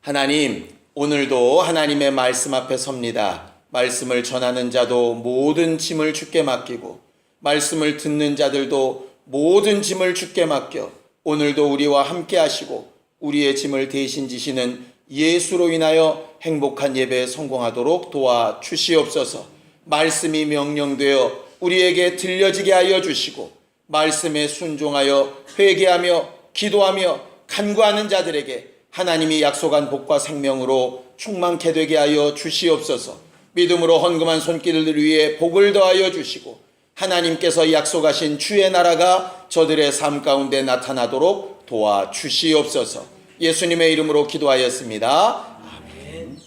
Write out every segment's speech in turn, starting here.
하나님, 오늘도 하나님의 말씀 앞에 섭니다. 말씀을 전하는 자도 모든 짐을 주께 맡기고 말씀을 듣는 자들도 모든 짐을 주께 맡겨 오늘도 우리와 함께 하시고 우리의 짐을 대신 지시는 예수로 인하여 행복한 예배에 성공하도록 도와주시옵소서. 말씀이 명령되어 우리에게 들려지게 하여 주시고 말씀에 순종하여 회개하며 기도하며 간구하는 자들에게 하나님이 약속한 복과 생명으로 충만케 되게 하여 주시옵소서. 믿음으로 헌금한 손길을 위해 복을 더하여 주시고 하나님께서 약속하신 주의 나라가 저들의 삶 가운데 나타나도록 도와주시옵소서. 예수님의 이름으로 기도하였습니다. 아멘.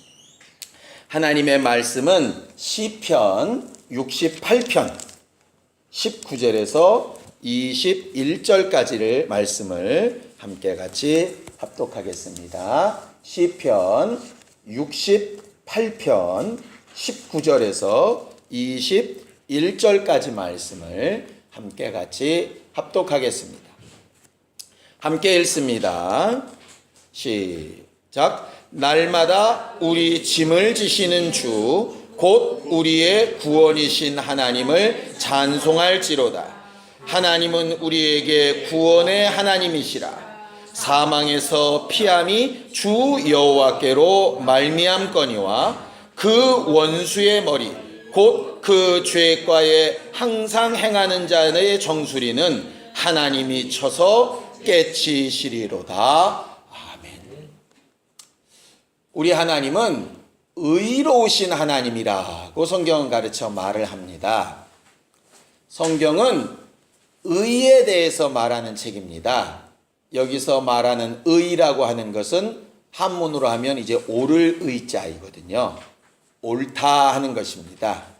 하나님의 말씀은 시편 68편 19절에서 21절까지를 말씀을 함께 같이 합독하겠습니다. 시편 68편 19절에서 21절까지 말씀을 함께 같이 합독하겠습니다. 함께 읽습니다. 시작. 날마다 우리 짐을 지시는 주 곧 우리의 구원이신 하나님을 찬송할지로다. 하나님은 우리에게 구원의 하나님이시라. 사망에서 피함이 주 여호와께로 말미암거니와 그 원수의 머리 곧 그 죄과에 항상 행하는 자의 정수리는 하나님이 쳐서 깨치시리로다. 아멘. 우리 하나님은 의로우신 하나님이라고 성경은 가르쳐 말을 합니다. 성경은 의에 대해서 말하는 책입니다. 여기서 말하는 의라고 하는 것은 한문으로 하면 이제 옳을 의자이거든요. 옳다 하는 것입니다.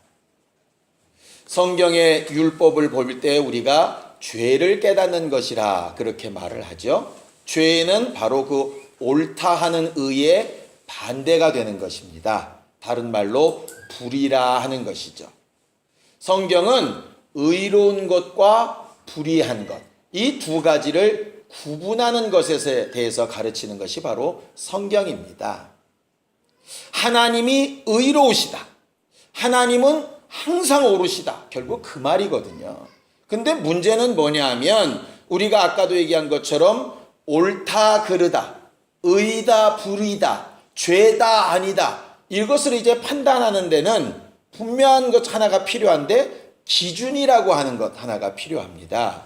성경의 율법을 볼 때 우리가 죄를 깨닫는 것이라 그렇게 말을 하죠. 죄는 바로 그 옳다 하는 의의 반대가 되는 것입니다. 다른 말로 불의라 하는 것이죠. 성경은 의로운 것과 불의한 것, 이 두 가지를 구분하는 것에 대해서 가르치는 것이 바로 성경입니다. 하나님이 의로우시다. 하나님은 항상 옳으시다. 결국 그 말이거든요. 근데 문제는 뭐냐 하면 우리가 아까도 얘기한 것처럼 옳다 그르다, 의다 불의다, 죄다 아니다, 이것을 이제 판단하는 데는 분명한 것 하나가 필요한데 기준이라고 하는 것 하나가 필요합니다.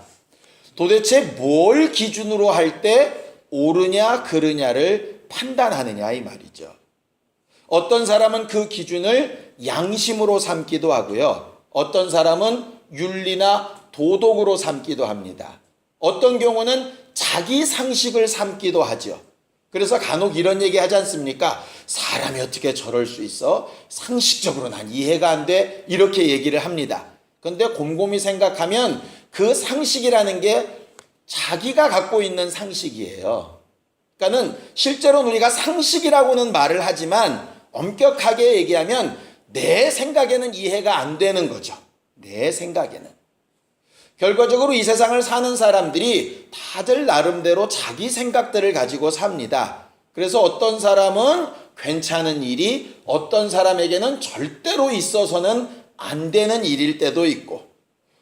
도대체 뭘 기준으로 할 때 옳으냐 그르냐를 판단하느냐 이 말이죠. 어떤 사람은 그 기준을 양심으로 삼기도 하고요. 어떤 사람은 윤리나 도덕으로 삼기도 합니다. 어떤 경우는 자기 상식을 삼기도 하죠. 그래서 간혹 이런 얘기 하지 않습니까? 사람이 어떻게 저럴 수 있어? 상식적으로 난 이해가 안 돼. 이렇게 얘기를 합니다. 그런데 곰곰이 생각하면 그 상식이라는 게 자기가 갖고 있는 상식이에요. 그러니까는 실제로는 우리가 상식이라고는 말을 하지만 엄격하게 얘기하면 내 생각에는 이해가 안 되는 거죠. 내 생각에는. 결과적으로 이 세상을 사는 사람들이 다들 나름대로 자기 생각들을 가지고 삽니다. 그래서 어떤 사람은 괜찮은 일이 어떤 사람에게는 절대로 있어서는 안 되는 일일 때도 있고,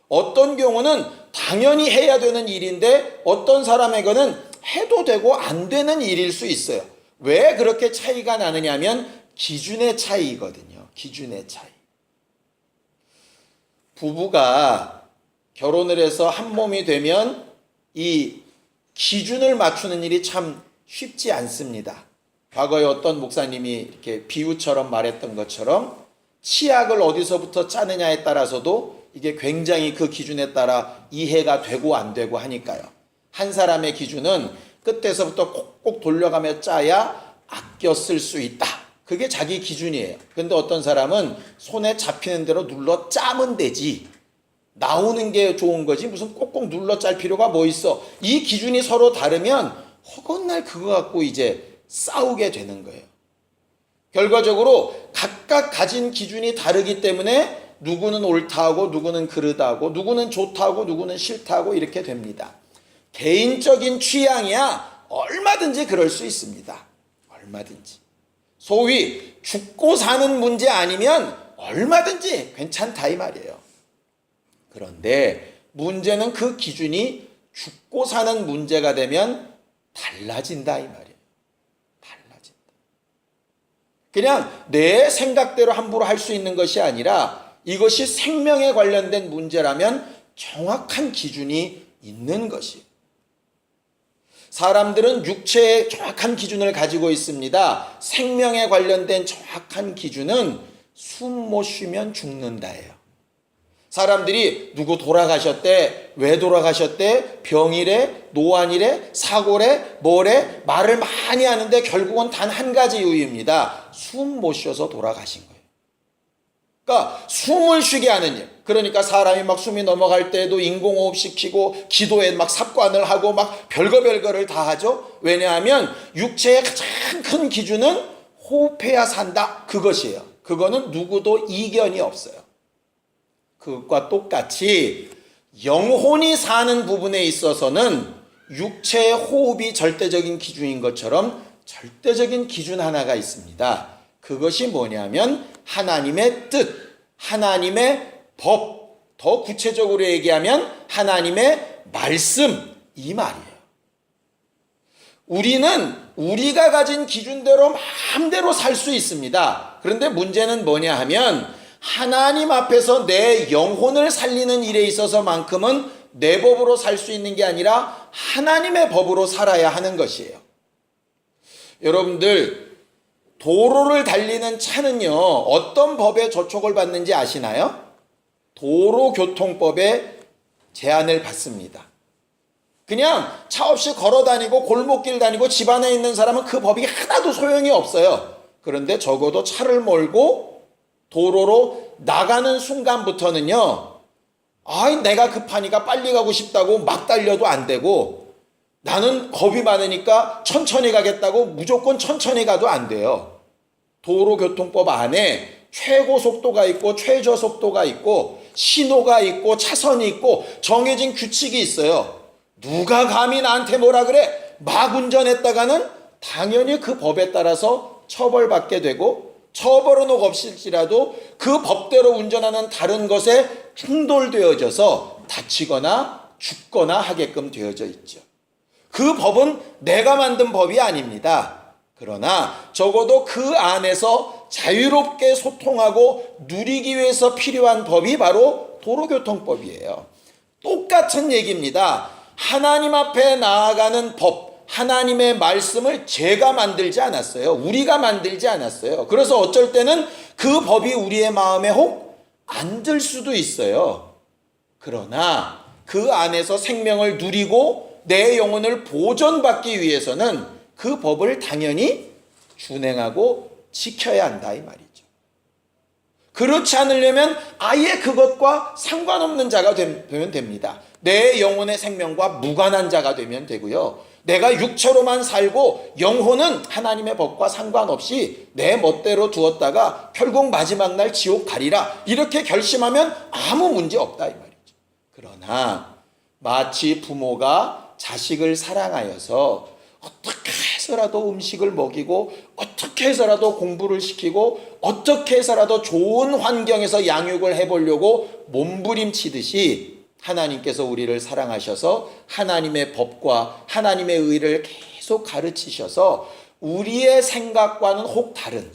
어떤 경우는 당연히 해야 되는 일인데 어떤 사람에게는 해도 되고 안 되는 일일 수 있어요. 왜 그렇게 차이가 나느냐 하면 기준의 차이거든요. 기준의 차이. 부부가 결혼을 해서 한 몸이 되면 이 기준을 맞추는 일이 참 쉽지 않습니다. 과거에 어떤 목사님이 이렇게 비유처럼 말했던 것처럼 치약을 어디서부터 짜느냐에 따라서도 이게 굉장히 그 기준에 따라 이해가 되고 안 되고 하니까요. 한 사람의 기준은 끝에서부터 꼭꼭 돌려가며 짜야 아껴 쓸 수 있다. 그게 자기 기준이에요. 근데 어떤 사람은 손에 잡히는 대로 눌러 짜면 되지. 나오는 게 좋은 거지 무슨 꼭꼭 눌러 짤 필요가 뭐 있어. 이 기준이 서로 다르면 허건날 그거 갖고 이제 싸우게 되는 거예요. 결과적으로 각각 가진 기준이 다르기 때문에 누구는 옳다고 누구는 그르다고 누구는 좋다고 누구는 싫다고 이렇게 됩니다. 개인적인 취향이야 얼마든지 그럴 수 있습니다. 얼마든지. 소위 죽고 사는 문제 아니면 얼마든지 괜찮다 이 말이에요. 그런데 문제는 그 기준이 죽고 사는 문제가 되면 달라진다 이 말이에요. 달라진다. 그냥 내 생각대로 함부로 할 수 있는 것이 아니라 이것이 생명에 관련된 문제라면 정확한 기준이 있는 것이에요. 사람들은 육체의 정확한 기준을 가지고 있습니다. 생명에 관련된 정확한 기준은 숨 못 쉬면 죽는다예요. 사람들이 누구 돌아가셨대, 왜 돌아가셨대, 병이래, 노안이래, 사고래, 뭐래 말을 많이 하는데 결국은 단 한 가지 이유입니다. 숨 못 쉬어서 돌아가신 거예요. 그러니까 숨을 쉬게 하는 일. 그러니까 사람이 막 숨이 넘어갈 때에도 인공호흡 시키고 기도에 막 삽관을 하고 막 별거를 다 하죠. 왜냐하면 육체의 가장 큰 기준은 호흡해야 산다. 그것이에요. 그거는 누구도 이견이 없어요. 그것과 똑같이 영혼이 사는 부분에 있어서는 육체의 호흡이 절대적인 기준인 것처럼 절대적인 기준 하나가 있습니다. 그것이 뭐냐면 하나님의 뜻, 하나님의 법, 더 구체적으로 얘기하면 하나님의 말씀, 이 말이에요. 우리는 우리가 가진 기준대로 마음대로 살 수 있습니다. 그런데 문제는 뭐냐 하면 하나님 앞에서 내 영혼을 살리는 일에 있어서만큼은 내 법으로 살 수 있는 게 아니라 하나님의 법으로 살아야 하는 것이에요. 여러분들 도로를 달리는 차는요 어떤 법에 저촉을 받는지 아시나요? 도로교통법에 제한을 받습니다. 그냥 차 없이 걸어 다니고 골목길 다니고 집 안에 있는 사람은 그 법이 하나도 소용이 없어요. 그런데 적어도 차를 몰고 도로로 나가는 순간부터는요, 내가 급하니까 빨리 가고 싶다고 막 달려도 안 되고, 나는 겁이 많으니까 천천히 가겠다고 무조건 천천히 가도 안 돼요. 도로교통법 안에 최고 속도가 있고 최저 속도가 있고 신호가 있고 차선이 있고 정해진 규칙이 있어요. 누가 감히 나한테 뭐라 그래? 막 운전했다가는 당연히 그 법에 따라서 처벌받게 되고, 처벌은 없을지라도 그 법대로 운전하는 다른 것에 충돌되어져서 다치거나 죽거나 하게끔 되어져 있죠. 그 법은 내가 만든 법이 아닙니다. 그러나 적어도 그 안에서 자유롭게 소통하고 누리기 위해서 필요한 법이 바로 도로교통법이에요. 똑같은 얘기입니다. 하나님 앞에 나아가는 법, 하나님의 말씀을 제가 만들지 않았어요. 우리가 만들지 않았어요. 그래서 어쩔 때는 그 법이 우리의 마음에 혹 안 들 수도 있어요. 그러나 그 안에서 생명을 누리고 내 영혼을 보존받기 위해서는 그 법을 당연히 준행하고 지켜야 한다 이 말이죠. 그렇지 않으려면 아예 그것과 상관없는 자가 되면 됩니다. 내 영혼의 생명과 무관한 자가 되면 되고요. 내가 육체로만 살고 영혼은 하나님의 법과 상관없이 내 멋대로 두었다가 결국 마지막 날 지옥 가리라 이렇게 결심하면 아무 문제 없다 이 말이죠. 그러나 마치 부모가 자식을 사랑하여서 어떻게 해서라도 음식을 먹이고 어떻게 해서라도 공부를 시키고 어떻게 해서라도 좋은 환경에서 양육을 해보려고 몸부림치듯이 하나님께서 우리를 사랑하셔서 하나님의 법과 하나님의 의를 계속 가르치셔서 우리의 생각과는 혹 다른,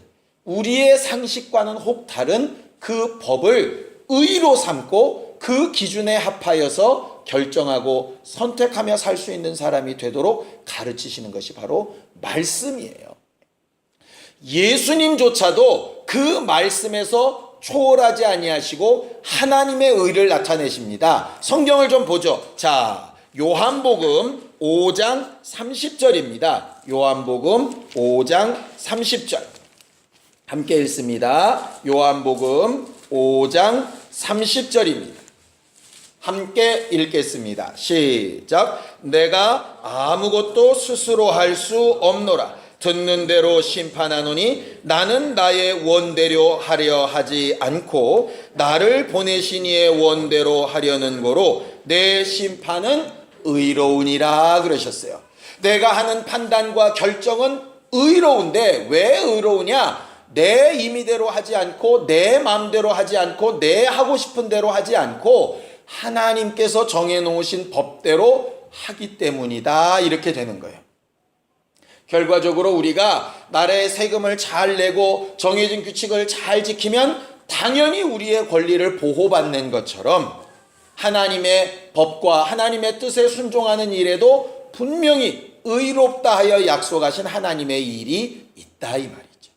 우리의 상식과는 혹 다른 그 법을 의로 삼고 그 기준에 합하여서 결정하고 선택하며 살 수 있는 사람이 되도록 가르치시는 것이 바로 말씀이에요. 예수님조차도 그 말씀에서 초월하지 아니하시고 하나님의 의를 나타내십니다. 성경을 좀 보죠. 자, 요한복음 5장 30절입니다. 요한복음 5장 30절. 함께 읽습니다. 요한복음 5장 30절입니다. 함께 읽겠습니다. 시작. 내가 아무것도 스스로 할 수 없노라. 듣는 대로 심판하노니 나는 나의 원대로 하려 하지 않고 나를 보내신 이의 원대로 하려는 거로 내 심판은 의로우니라 그러셨어요. 내가 하는 판단과 결정은 의로운데 왜 의로우냐? 내 임의대로 하지 않고 내 마음대로 하지 않고 내 하고 싶은 대로 하지 않고 하나님께서 정해놓으신 법대로 하기 때문이다. 이렇게 되는 거예요. 결과적으로 우리가 나라의 세금을 잘 내고 정해진 규칙을 잘 지키면 당연히 우리의 권리를 보호받는 것처럼 하나님의 법과 하나님의 뜻에 순종하는 일에도 분명히 의롭다 하여 약속하신 하나님의 일이 있다 이 말이죠.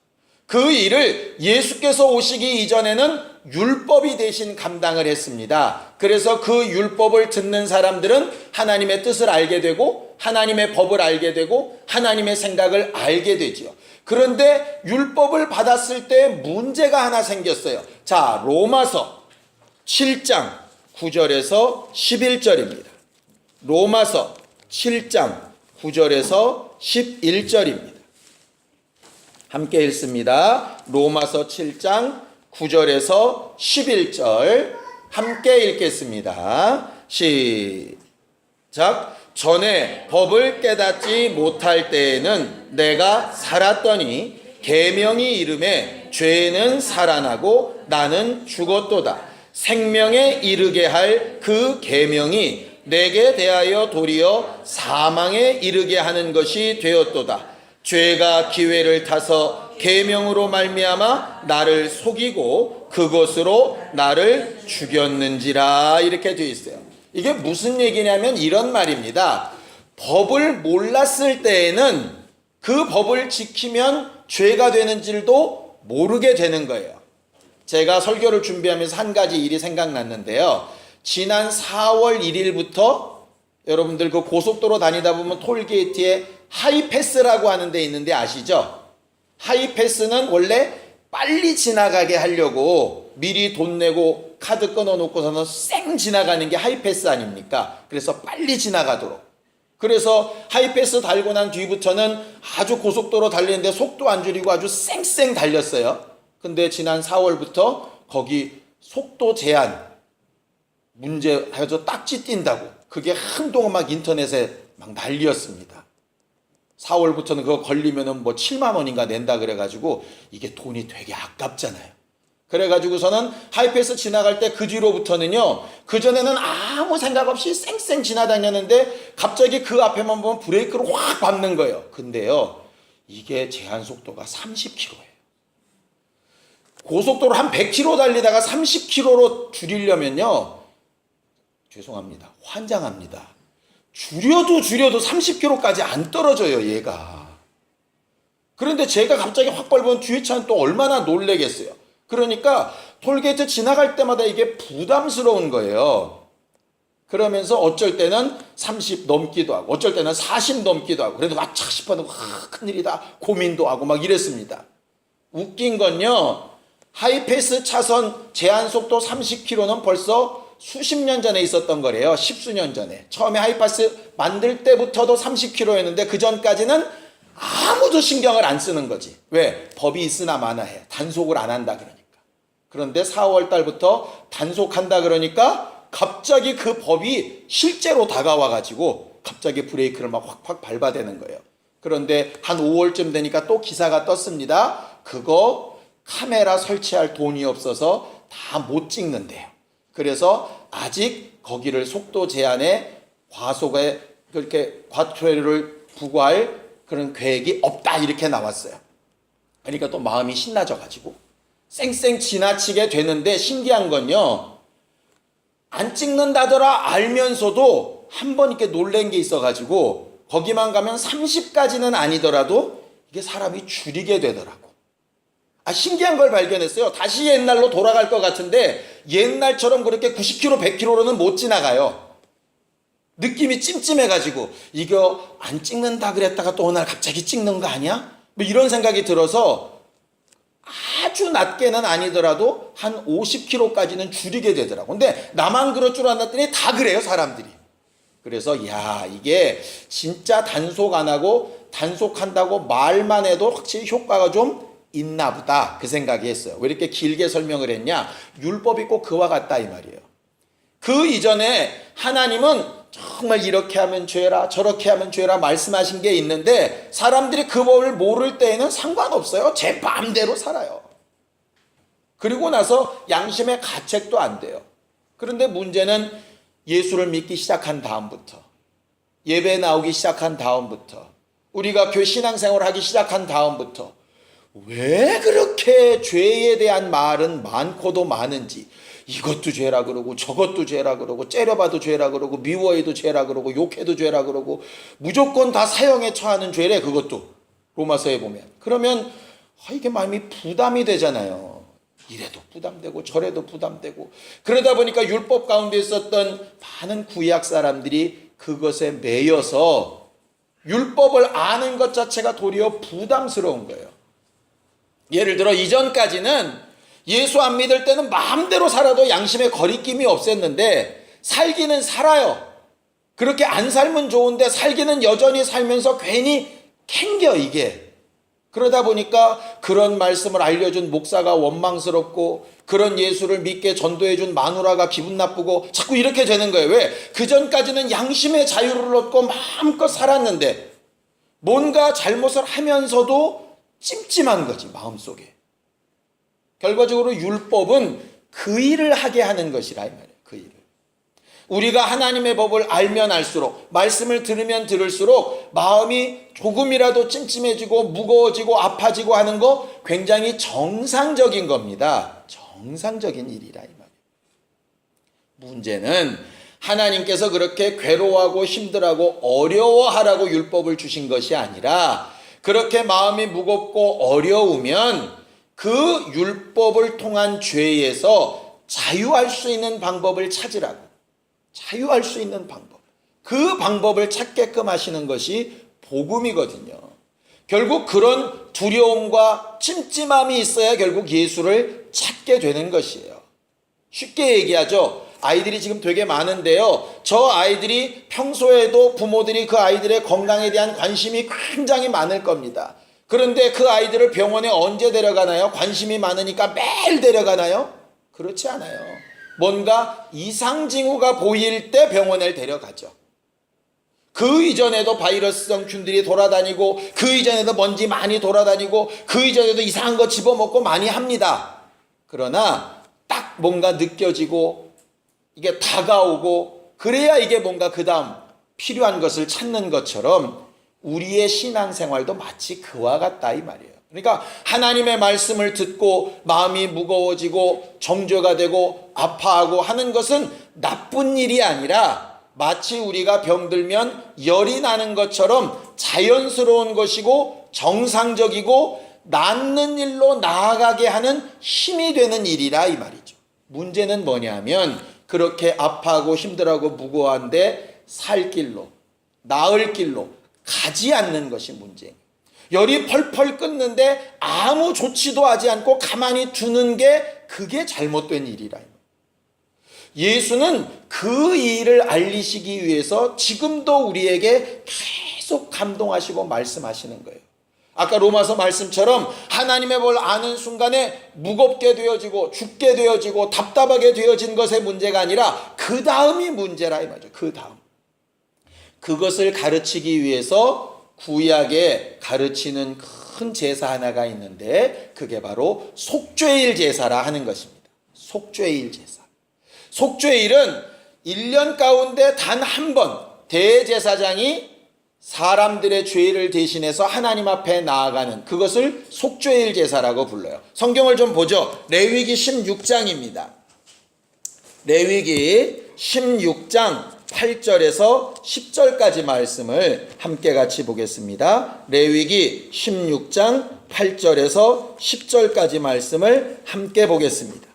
그 일을 예수께서 오시기 이전에는 율법이 대신 감당을 했습니다. 그래서 그 율법을 듣는 사람들은 하나님의 뜻을 알게 되고 하나님의 법을 알게 되고 하나님의 생각을 알게 되지요. 그런데 율법을 받았을 때 문제가 하나 생겼어요. 자, 로마서 7장 9절에서 11절입니다. 로마서 7장 9절에서 11절입니다. 함께 읽습니다. 로마서 7장 9절에서 11절 함께 읽겠습니다. 시작. 전에 법을 깨닫지 못할 때에는 내가 살았더니 계명이 이름에 죄는 살아나고 나는 죽었도다. 생명에 이르게 할 그 계명이 내게 대하여 도리어 사망에 이르게 하는 것이 되었도다. 죄가 기회를 타서 계명으로 말미암아 나를 속이고 그것으로 나를 죽였는지라. 이렇게 되어 있어요. 이게 무슨 얘기냐면 이런 말입니다. 법을 몰랐을 때에는 그 법을 지키면 죄가 되는 줄도 모르게 되는 거예요. 제가 설교를 준비하면서 한 가지 일이 생각났는데요. 지난 4월 1일부터 여러분들 그 고속도로 다니다 보면 톨게이트에 하이패스라고 하는 데 있는데 아시죠? 하이패스는 원래 빨리 지나가게 하려고 미리 돈 내고 카드 끊어놓고서는 쌩 지나가는 게 하이패스 아닙니까? 그래서 빨리 지나가도록. 그래서 하이패스 달고 난 뒤부터는 아주 고속도로 달리는데 속도 안 줄이고 아주 쌩쌩 달렸어요. 근데 지난 4월부터 거기 속도 제한 문제 해서 딱지 띈다고 그게 한동안 막 인터넷에 막 난리였습니다. 4월부터는 그거 걸리면은 뭐 7만 원인가 낸다 그래가지고 이게 돈이 되게 아깝잖아요. 그래가지고서는 하이패스 지나갈 때 그 뒤로부터는요, 그전에는 아무 생각 없이 쌩쌩 지나다녔는데 갑자기 그 앞에만 보면 브레이크를 확 밟는 거예요. 근데요, 이게 제한 속도가 30km예요. 고속도로 한 100km 달리다가 30km로 줄이려면요, 죄송합니다. 환장합니다. 줄여도 30km까지 안 떨어져요, 얘가. 그런데 제가 갑자기 확 밟으면 뒤에 차는 또 얼마나 놀래겠어요. 그러니까 톨게이트 지나갈 때마다 이게 부담스러운 거예요. 그러면서 어쩔 때는 30 넘기도 하고 어쩔 때는 40 넘기도 하고 그래도 아차 싶어도 큰일이다 고민도 하고 막 이랬습니다. 웃긴 건요, 하이패스 차선 제한 속도 30km는 벌써 수십 년 전에 있었던 거래요. 십수년 전에. 처음에 하이패스 만들 때부터도 30km였는데 그 전까지는 아무도 신경을 안 쓰는 거지. 왜? 법이 있으나 마나해. 단속을 안 한다 그러니까. 그런데 4월 달부터 단속한다 그러니까 갑자기 그 법이 실제로 다가와가지고 갑자기 브레이크를 막 확확 밟아대는 거예요. 그런데 한 5월쯤 되니까 또 기사가 떴습니다. 그거 카메라 설치할 돈이 없어서 다 못 찍는데요. 그래서 아직 거기를 속도 제한에 과속에 그렇게 과태료를 부과할 그런 계획이 없다 이렇게 나왔어요. 그러니까 또 마음이 신나져 가지고 쌩쌩 지나치게 되는데 신기한 건요, 안 찍는다더라 알면서도 한 번 이렇게 놀란 게 있어 가지고 거기만 가면 30까지는 아니더라도 이게 사람이 줄이게 되더라고. 신기한 걸 발견했어요. 다시 옛날로 돌아갈 것 같은데 옛날처럼 그렇게 90km, 100km로는 못 지나가요. 느낌이 찜찜해가지고 이거 안 찍는다 그랬다가 또 어느 날 갑자기 찍는 거 아니야? 뭐 이런 생각이 들어서 아주 낮게는 아니더라도 한 50km까지는 줄이게 되더라고. 근데 나만 그럴 줄 알았더니 다 그래요, 사람들이. 그래서 야, 이게 진짜 단속 안 하고 단속한다고 말만 해도 확실히 효과가 좀 있나 보다 그 생각이 했어요. 왜 이렇게 길게 설명을 했냐? 율법이 꼭 그와 같다 이 말이에요. 그 이전에 하나님은 정말 이렇게 하면 죄라 저렇게 하면 죄라 말씀하신 게 있는데 사람들이 그 법을 모를 때에는 상관없어요. 제 마음대로 살아요. 그리고 나서 양심의 가책도 안 돼요. 그런데 문제는 예수를 믿기 시작한 다음부터, 예배 나오기 시작한 다음부터, 우리가 교회 신앙생활을 하기 시작한 다음부터 왜 그렇게 죄에 대한 말은 많고도 많은지, 이것도 죄라 그러고 저것도 죄라 그러고 째려봐도 죄라 그러고 미워해도 죄라 그러고 욕해도 죄라 그러고 무조건 다 사형에 처하는 죄래. 그것도 로마서에 보면. 그러면 이게 마음이 부담이 되잖아요. 이래도 부담되고 저래도 부담되고. 그러다 보니까 율법 가운데 있었던 많은 구약 사람들이 그것에 매여서 율법을 아는 것 자체가 도리어 부담스러운 거예요. 예를 들어 이전까지는 예수 안 믿을 때는 마음대로 살아도 양심에 거리낌이 없었는데 살기는 살아요. 그렇게 안 살면 좋은데 살기는 여전히 살면서 괜히 캥겨 이게. 그러다 보니까 그런 말씀을 알려준 목사가 원망스럽고 그런 예수를 믿게 전도해준 마누라가 기분 나쁘고 자꾸 이렇게 되는 거예요. 왜? 그전까지는 양심의 자유를 얻고 마음껏 살았는데 뭔가 잘못을 하면서도 찜찜한 거지 마음속에. 결과적으로 율법은 그 일을 하게 하는 것이라 이 말이에요. 그 일을. 우리가 하나님의 법을 알면 알수록, 말씀을 들으면 들을수록 마음이 조금이라도 찜찜해지고 무거워지고 아파지고 하는 거 굉장히 정상적인 겁니다. 정상적인 일이라 이 말이에요. 문제는 하나님께서 그렇게 괴로워하고 힘들하고 어려워하라고 율법을 주신 것이 아니라 그렇게 마음이 무겁고 어려우면 그 율법을 통한 죄에서 자유할 수 있는 방법을 찾으라고. 자유할 수 있는 방법. 그 방법을 찾게끔 하시는 것이 복음이거든요. 결국 그런 두려움과 찜찜함이 있어야 결국 예수를 찾게 되는 것이에요. 쉽게 얘기하죠. 아이들이 지금 되게 많은데요. 저 아이들이 평소에도 부모들이 그 아이들의 건강에 대한 관심이 굉장히 많을 겁니다. 그런데 그 아이들을 병원에 언제 데려가나요? 관심이 많으니까 매일 데려가나요? 그렇지 않아요. 뭔가 이상 징후가 보일 때 병원에 데려가죠. 그 이전에도 바이러스성 균들이 돌아다니고 그 이전에도 먼지 많이 돌아다니고 그 이전에도 이상한 거 집어먹고 많이 합니다. 그러나 딱 뭔가 느껴지고 이게 다가오고 그래야 이게 뭔가 그 다음 필요한 것을 찾는 것처럼 우리의 신앙생활도 마치 그와 같다 이 말이에요. 그러니까 하나님의 말씀을 듣고 마음이 무거워지고 정죄가 되고 아파하고 하는 것은 나쁜 일이 아니라 마치 우리가 병들면 열이 나는 것처럼 자연스러운 것이고 정상적이고 낫는 일로 나아가게 하는 힘이 되는 일이라 이 말이죠. 문제는 뭐냐면 그렇게 아파하고 힘들하고 무거워한데 살 길로 나을 길로 가지 않는 것이 문제예요. 열이 펄펄 끓는데 아무 조치도 하지 않고 가만히 두는 게 그게 잘못된 일이라. 예수는 그 일을 알리시기 위해서 지금도 우리에게 계속 감동하시고 말씀하시는 거예요. 아까 로마서 말씀처럼 하나님의 법을 아는 순간에 무겁게 되어지고 죽게 되어지고 답답하게 되어진 것의 문제가 아니라 그 다음이 문제라 이 말이죠. 그 다음. 그것을 가르치기 위해서 구약에 가르치는 큰 제사 하나가 있는데 그게 바로 속죄일 제사라 하는 것입니다. 속죄일 제사. 속죄일은 1년 가운데 단 한 번 대제사장이 사람들의 죄를 대신해서 하나님 앞에 나아가는 그것을 속죄일 제사라고 불러요. 성경을 좀 보죠. 레위기 16장입니다. 레위기 16장 8절에서 10절까지 말씀을 함께 같이 보겠습니다. 레위기 16장 8절에서 10절까지 말씀을 함께 보겠습니다.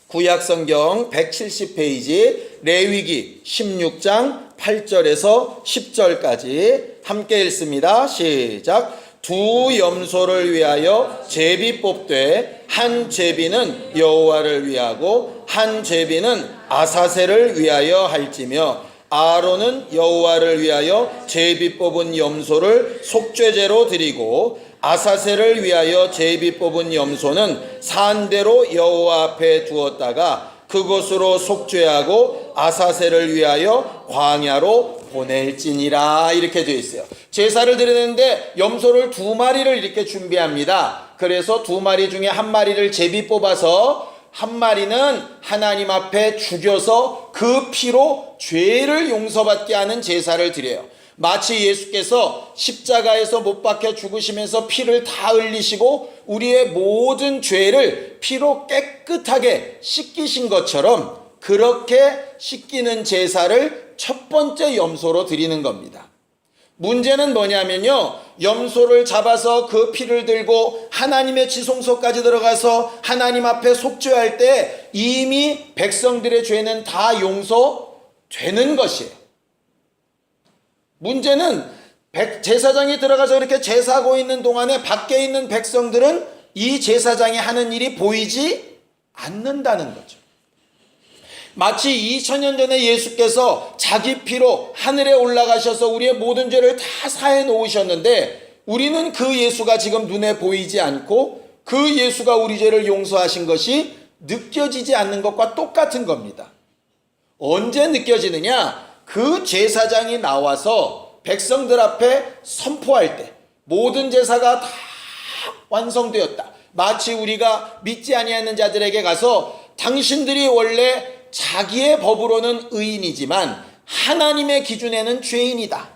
구약성경 170페이지 레위기 16장 8절에서 10절까지 함께 읽습니다. 시작. 두 염소를 위하여 제비 뽑되 한 제비는 여호와를 위하고 한 제비는 아사셀을 위하여 할지며 아론은 여호와를 위하여 제비 뽑은 염소를 속죄제로 드리고 아사셀을 위하여 제비 뽑은 염소는 산대로 여호와 앞에 두었다가 그곳으로 속죄하고 아사셀을 위하여 광야로 보낼지니라. 이렇게 되어 있어요. 제사를 드리는데 염소를 2마리를 이렇게 준비합니다. 그래서 2마리 중에 1마리를 제비 뽑아서 1마리는 하나님 앞에 죽여서 그 피로 죄를 용서받게 하는 제사를 드려요. 마치 예수께서 십자가에서 못 박혀 죽으시면서 피를 다 흘리시고 우리의 모든 죄를 피로 깨끗하게 씻기신 것처럼 그렇게 씻기는 제사를 첫 번째 염소로 드리는 겁니다. 문제는 뭐냐면요, 염소를 잡아서 그 피를 들고 하나님의 지성소까지 들어가서 하나님 앞에 속죄할 때 이미 백성들의 죄는 다 용서되는 것이에요. 문제는 제사장이 들어가서 이렇게 제사하고 있는 동안에 밖에 있는 백성들은 이 제사장이 하는 일이 보이지 않는다는 거죠. 마치 2000년 전에 예수께서 자기 피로 하늘에 올라가셔서 우리의 모든 죄를 다 사해 놓으셨는데 우리는 그 예수가 지금 눈에 보이지 않고 그 예수가 우리 죄를 용서하신 것이 느껴지지 않는 것과 똑같은 겁니다. 언제 느껴지느냐? 그 제사장이 나와서 백성들 앞에 선포할 때 모든 제사가 다 완성되었다. 마치 우리가 믿지 아니하는 자들에게 가서 당신들이 원래 자기의 법으로는 의인이지만 하나님의 기준에는 죄인이다.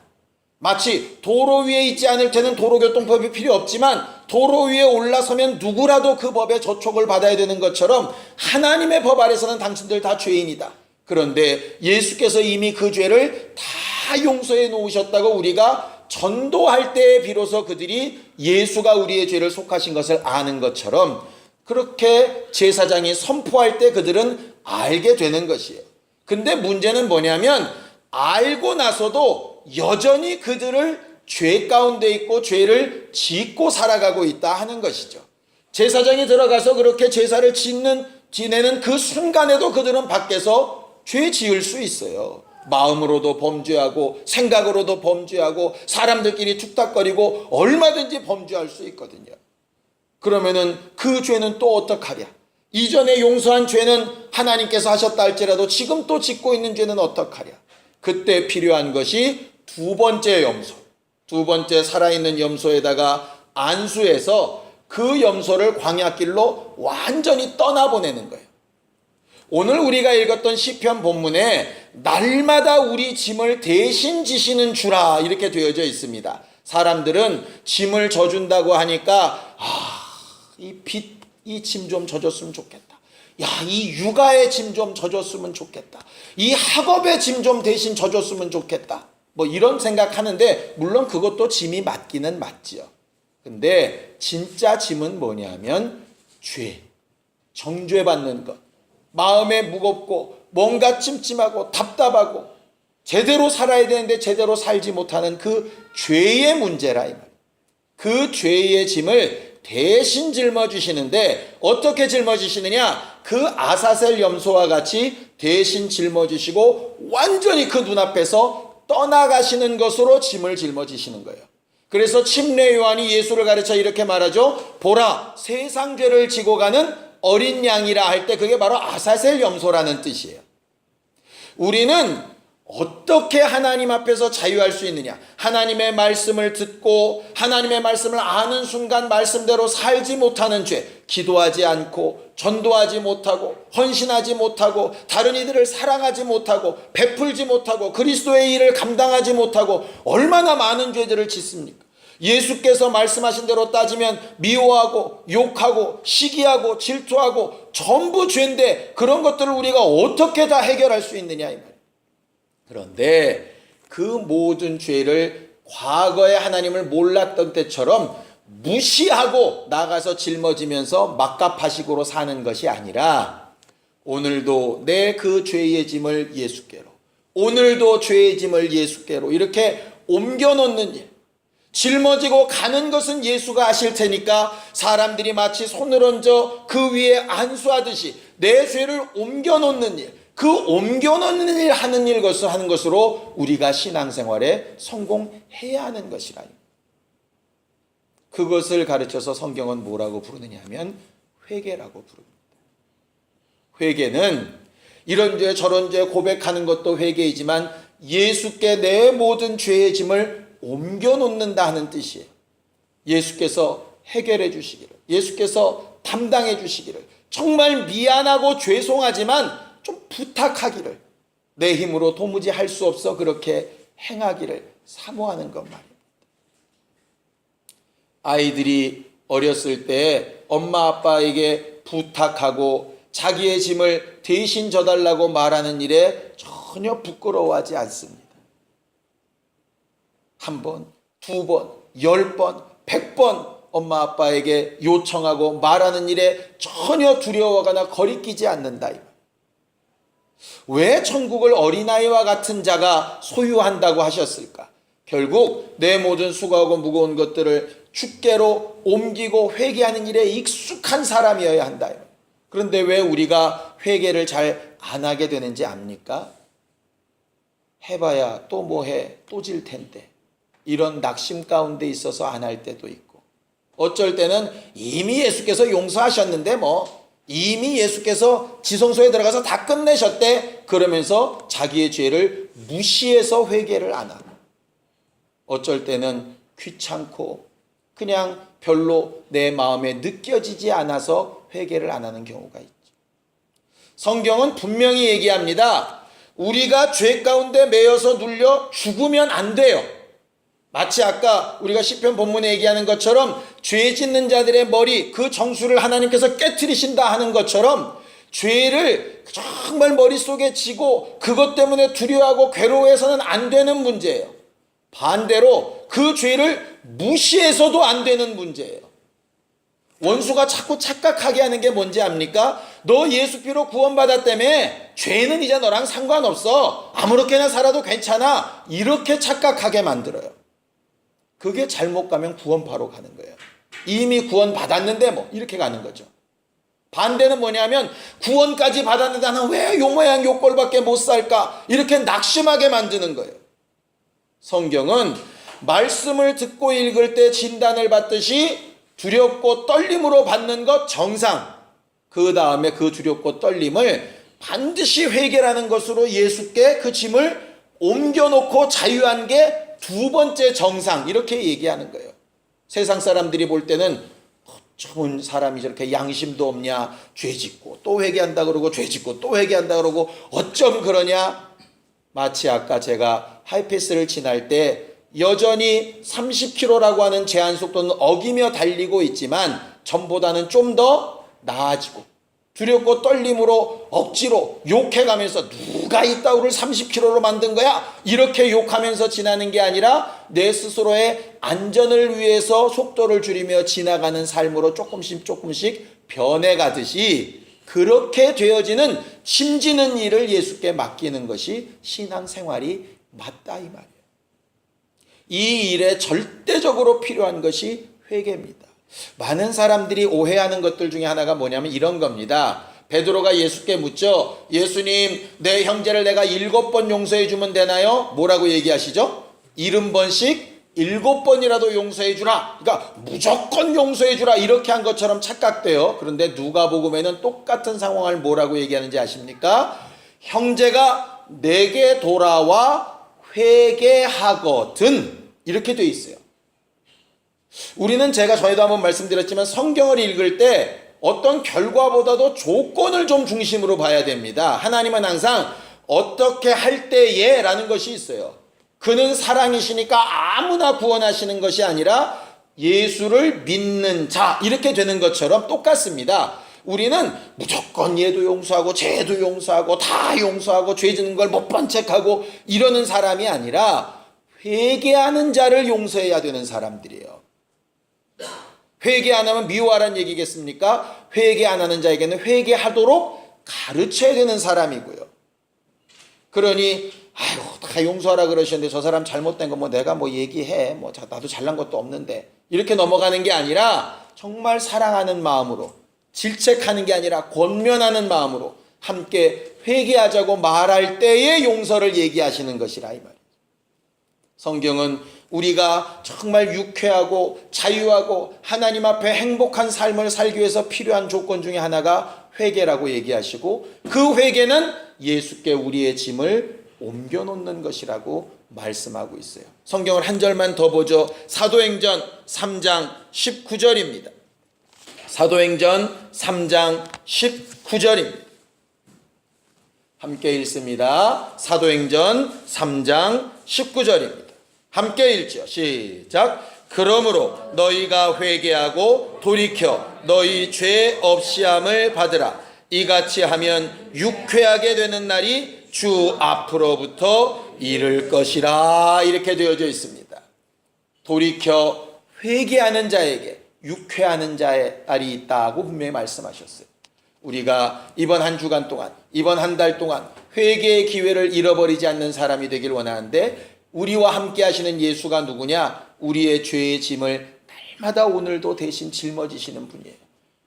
마치 도로 위에 있지 않을 때는 도로교통법이 필요 없지만 도로 위에 올라서면 누구라도 그 법에 저촉을 받아야 되는 것처럼 하나님의 법 아래서는 당신들 다 죄인이다. 그런데 예수께서 이미 그 죄를 다 용서해 놓으셨다고 우리가 전도할 때에 비로소 그들이 예수가 우리의 죄를 속하신 것을 아는 것처럼 그렇게 제사장이 선포할 때 그들은 알게 되는 것이에요. 근데 문제는 뭐냐면 알고 나서도 여전히 그들을 죄 가운데 있고 죄를 짓고 살아가고 있다 하는 것이죠. 제사장이 들어가서 그렇게 제사를 지내는 그 순간에도 그들은 밖에서 죄 지을 수 있어요. 마음으로도 범죄하고 생각으로도 범죄하고 사람들끼리 툭탁거리고 얼마든지 범죄할 수 있거든요. 그러면은 그 죄는 또 어떡하랴? 이전에 용서한 죄는 하나님께서 하셨다 할지라도 지금 또 짓고 있는 죄는 어떡하랴? 그때 필요한 것이 2번째 염소, 2번째 살아있는 염소에다가 안수해서 그 염소를 광야길로 완전히 떠나보내는 거예요. 오늘 우리가 읽었던 시편 본문에 날마다 우리 짐을 대신 지시는 주라 이렇게 되어져 있습니다. 사람들은 짐을 져준다고 하니까 이 짐 좀 져줬으면 좋겠다. 야, 이 육아의 짐 좀 져줬으면 좋겠다. 이 학업의 짐 좀 대신 져줬으면 좋겠다. 뭐 이런 생각하는데 물론 그것도 짐이 맞기는 맞지요. 근데 진짜 짐은 뭐냐면 죄, 정죄받는 것, 마음에 무겁고 뭔가 찜찜하고 답답하고 제대로 살아야 되는데 제대로 살지 못하는 그 죄의 문제라 이 말이에요. 그 죄의 짐을 대신 짊어지시는데 어떻게 짊어지시느냐? 그 아사셀 염소와 같이 대신 짊어지시고 완전히 그 눈앞에서 떠나가시는 것으로 짐을 짊어지시는 거예요. 그래서 침례 요한이 예수를 가르쳐 이렇게 말하죠. 보라, 세상 죄를 지고 가는 어린 양이라 할 때 그게 바로 아사셀 염소라는 뜻이에요. 우리는 어떻게 하나님 앞에서 자유할 수 있느냐? 하나님의 말씀을 듣고 하나님의 말씀을 아는 순간 말씀대로 살지 못하는 죄, 기도하지 않고 전도하지 못하고 헌신하지 못하고 다른 이들을 사랑하지 못하고 베풀지 못하고 그리스도의 일을 감당하지 못하고 얼마나 많은 죄들을 짓습니까? 예수께서 말씀하신 대로 따지면 미워하고 욕하고 시기하고 질투하고 전부 죄인데 그런 것들을 우리가 어떻게 다 해결할 수 있느냐 이 말이에요. 그런데 그 모든 죄를 과거에 하나님을 몰랐던 때처럼 무시하고 나가서 짊어지면서 막가파식으로 사는 것이 아니라 오늘도 내 그 죄의 짐을 예수께로, 오늘도 죄의 짐을 예수께로 이렇게 옮겨놓는 일, 짊어지고 가는 것은 예수가 하실 테니까 사람들이 마치 손을 얹어 그 위에 안수하듯이 내 죄를 옮겨놓는 일, 그 옮겨놓는 일 하는 것을 하는 것으로 우리가 신앙생활에 성공해야 하는 것이라. 그것을 가르쳐서 성경은 뭐라고 부르느냐 하면 회개라고 부릅니다. 회개는 이런 죄 저런 죄 고백하는 것도 회개이지만 예수께 내 모든 죄의 짐을 옮겨놓는다 하는 뜻이에요. 예수께서 해결해 주시기를, 예수께서 담당해 주시기를, 정말 미안하고 죄송하지만 좀 부탁하기를, 내 힘으로 도무지 할 수 없어 그렇게 행하기를 사모하는 것 말입니다. 아이들이 어렸을 때 엄마 아빠에게 부탁하고 자기의 짐을 대신 져달라고 말하는 일에 전혀 부끄러워하지 않습니다. 한 번, 두 번, 10번, 100번 엄마 아빠에게 요청하고 말하는 일에 전혀 두려워하거나 거리끼지 않는다. 왜 천국을 어린아이와 같은 자가 소유한다고 하셨을까? 결국 내 모든 수고하고 무거운 것들을 주께로 옮기고 회개하는 일에 익숙한 사람이어야 한다. 그런데 왜 우리가 회개를 잘 안 하게 되는지 압니까? 해봐야 또 뭐해, 또 질 텐데, 이런 낙심 가운데 있어서 안 할 때도 있고, 어쩔 때는 이미 예수께서 용서하셨는데 이미 예수께서 지성소에 들어가서 다 끝내셨대, 그러면서 자기의 죄를 무시해서 회개를 안 하고, 어쩔 때는 귀찮고 그냥 별로 내 마음에 느껴지지 않아서 회개를 안 하는 경우가 있죠. 성경은 분명히 얘기합니다. 우리가 죄 가운데 매여서 눌려 죽으면 안 돼요. 마치 아까 우리가 시편 본문에 얘기하는 것처럼 죄 짓는 자들의 머리, 그 정수를 하나님께서 깨트리신다 하는 것처럼 죄를 정말 머릿속에 지고 그것 때문에 두려워하고 괴로워해서는 안 되는 문제예요. 반대로 그 죄를 무시해서도 안 되는 문제예요. 원수가 자꾸 착각하게 하는 게 뭔지 압니까? 너 예수 피로 구원받았다며 죄는 이제 너랑 상관없어, 아무렇게나 살아도 괜찮아, 이렇게 착각하게 만들어요. 그게 잘못 가면 구원파로 가는 거예요. 이미 구원받았는데 이렇게 가는 거죠. 반대는 뭐냐면 구원까지 받았는데 나는 왜 요 모양 요 꼴밖에 못 살까, 이렇게 낙심하게 만드는 거예요. 성경은 말씀을 듣고 읽을 때 진단을 받듯이 두렵고 떨림으로 받는 것 정상, 그 다음에 그 두렵고 떨림을 반드시 회개라는 것으로 예수께 그 짐을 옮겨놓고 자유한 게 두 번째 정상, 이렇게 얘기하는 거예요. 세상 사람들이 볼 때는 어쩌면 사람이 저렇게 양심도 없냐, 죄 짓고 또 회개한다 그러고 죄 짓고 또 회개한다 그러고 어쩜 그러냐. 마치 아까 제가 하이패스를 지날 때 여전히 30km라고 하는 제한 속도는 어기며 달리고 있지만 전보다는 좀 더 나아지고 두렵고 떨림으로 억지로 욕해가면서 누가 이 따위를 30km로 만든 거야? 이렇게 욕하면서 지나는 게 아니라 내 스스로의 안전을 위해서 속도를 줄이며 지나가는 삶으로 조금씩 변해가듯이, 그렇게 되어지는 심지는 일을 예수께 맡기는 것이 신앙생활이 맞다 이 말이에요. 이 일에 절대적으로 필요한 것이 회개입니다. 많은 사람들이 오해하는 것들 중에 하나가 뭐냐면 이런 겁니다. 베드로가 예수께 묻죠. 예수님, 내 형제를 내가 7번 용서해 주면 되나요? 뭐라고 얘기하시죠? 70번씩 7번이라도 용서해 주라. 그러니까 무조건 용서해 주라, 이렇게 한 것처럼 착각돼요. 그런데 누가복음에는 똑같은 상황을 뭐라고 얘기하는지 아십니까? 형제가 내게 돌아와 회개하거든, 이렇게 돼 있어요. 우리는 제가 전에도 한번 말씀드렸지만 성경을 읽을 때 어떤 결과보다도 조건을 좀 중심으로 봐야 됩니다. 하나님은 항상 어떻게 할 때에 라는 것이 있어요. 그는 사랑이시니까 아무나 구원하시는 것이 아니라 예수를 믿는 자, 이렇게 되는 것처럼 똑같습니다. 우리는 무조건 얘도 용서하고 쟤도 용서하고 다 용서하고 죄 짓는 걸 못 본 척하고 이러는 사람이 아니라 회개하는 자를 용서해야 되는 사람들이에요. 회개 안 하면 미워하라는 얘기겠습니까? 회개 안 하는 자에게는 회개하도록 가르쳐야 되는 사람이고요. 그러니 아이고 다 용서하라 그러시는데 저 사람 잘못된 거 내가 얘기해, 나도 잘난 것도 없는데, 이렇게 넘어가는 게 아니라 정말 사랑하는 마음으로, 질책하는 게 아니라 권면하는 마음으로 함께 회개하자고 말할 때의 용서를 얘기하시는 것이라 이 말이에요. 성경은 우리가 정말 유쾌하고 자유하고 하나님 앞에 행복한 삶을 살기 위해서 필요한 조건 중에 하나가 회개라고 얘기하시고 그 회개는 예수께 우리의 짐을 옮겨놓는 것이라고 말씀하고 있어요. 성경을 한 절만 더 보죠. 사도행전 3장 19절입니다. 사도행전 3장 19절입니다. 함께 읽습니다. 사도행전 3장 19절입니다. 함께 읽죠. 시작. 그러므로 너희가 회개하고 돌이켜 너희 죄 없이함을 받으라. 이같이 하면 유쾌하게 되는 날이 주 앞으로부터 이를 것이라. 이렇게 되어져 있습니다. 돌이켜 회개하는 자에게 유쾌하는 자의 날이 있다고 분명히 말씀하셨어요. 우리가 이번 한 주간 동안, 이번 한 달 동안 회개의 기회를 잃어버리지 않는 사람이 되길 원하는데, 우리와 함께 하시는 예수가 누구냐? 우리의 죄의 짐을 날마다 오늘도 대신 짊어지시는 분이에요.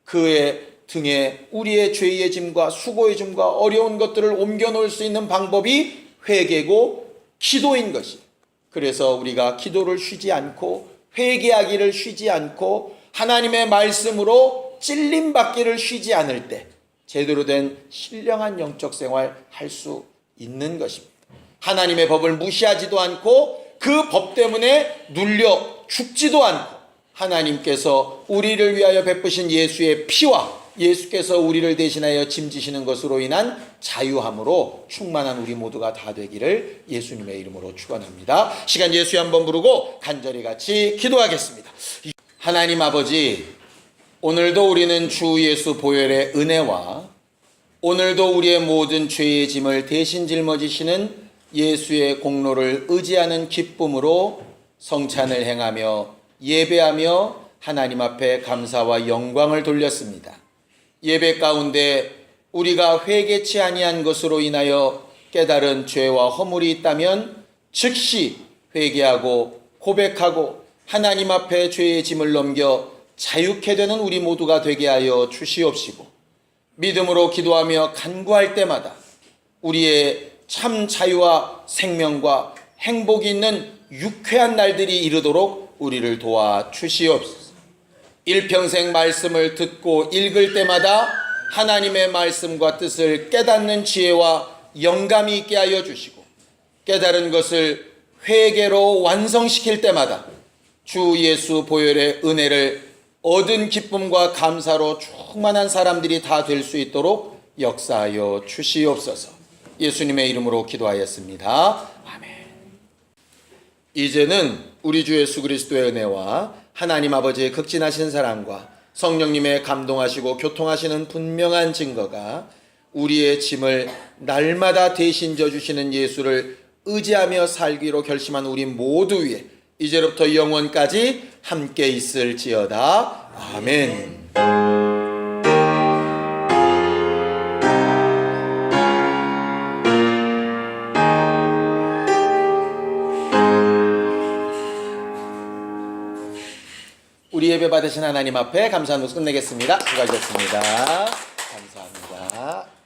그의 등에 우리의 죄의 짐과 수고의 짐과 어려운 것들을 옮겨놓을 수 있는 방법이 회개고 기도인 것이에요. 그래서 우리가 기도를 쉬지 않고 회개하기를 쉬지 않고 하나님의 말씀으로 찔림받기를 쉬지 않을 때 제대로 된 신령한 영적 생활 할 수 있는 것입니다. 하나님의 법을 무시하지도 않고 그 법 때문에 눌려 죽지도 않고 하나님께서 우리를 위하여 베푸신 예수의 피와 예수께서 우리를 대신하여 짐지시는 것으로 인한 자유함으로 충만한 우리 모두가 다 되기를 예수님의 이름으로 축원합니다. 시간 예수에 한번 부르고 간절히 같이 기도하겠습니다. 하나님 아버지, 오늘도 우리는 주 예수 보혈의 은혜와 오늘도 우리의 모든 죄의 짐을 대신 짊어지시는 예수의 공로를 의지하는 기쁨으로 성찬을 행하며 예배하며 하나님 앞에 감사와 영광을 돌렸습니다. 예배 가운데 우리가 회개치 아니한 것으로 인하여 깨달은 죄와 허물이 있다면 즉시 회개하고 고백하고 하나님 앞에 죄의 짐을 넘겨 자유케 되는 우리 모두가 되게 하여 주시옵시고, 믿음으로 기도하며 간구할 때마다 우리의 참 자유와 생명과 행복이 있는 유쾌한 날들이 이르도록 우리를 도와 주시옵소서. 일평생 말씀을 듣고 읽을 때마다 하나님의 말씀과 뜻을 깨닫는 지혜와 영감이 있게 하여 주시고, 깨달은 것을 회개로 완성시킬 때마다 주 예수 보혈의 은혜를 얻은 기쁨과 감사로 충만한 사람들이 다 될 수 있도록 역사하여 주시옵소서. 예수님의 이름으로 기도하였습니다. 아멘. 이제는 우리 주 예수 그리스도의 은혜와 하나님 아버지의 극진하신 사랑과 성령님의 감동하시고 교통하시는 분명한 증거가 우리의 짐을 날마다 대신 져주시는 예수를 의지하며 살기로 결심한 우리 모두 위에 이제부터 영원까지 함께 있을지어다. 아멘. 우리 예배 받으신 하나님 앞에 감사하는 것을 끝내겠습니다. 수고하셨습니다. 감사합니다.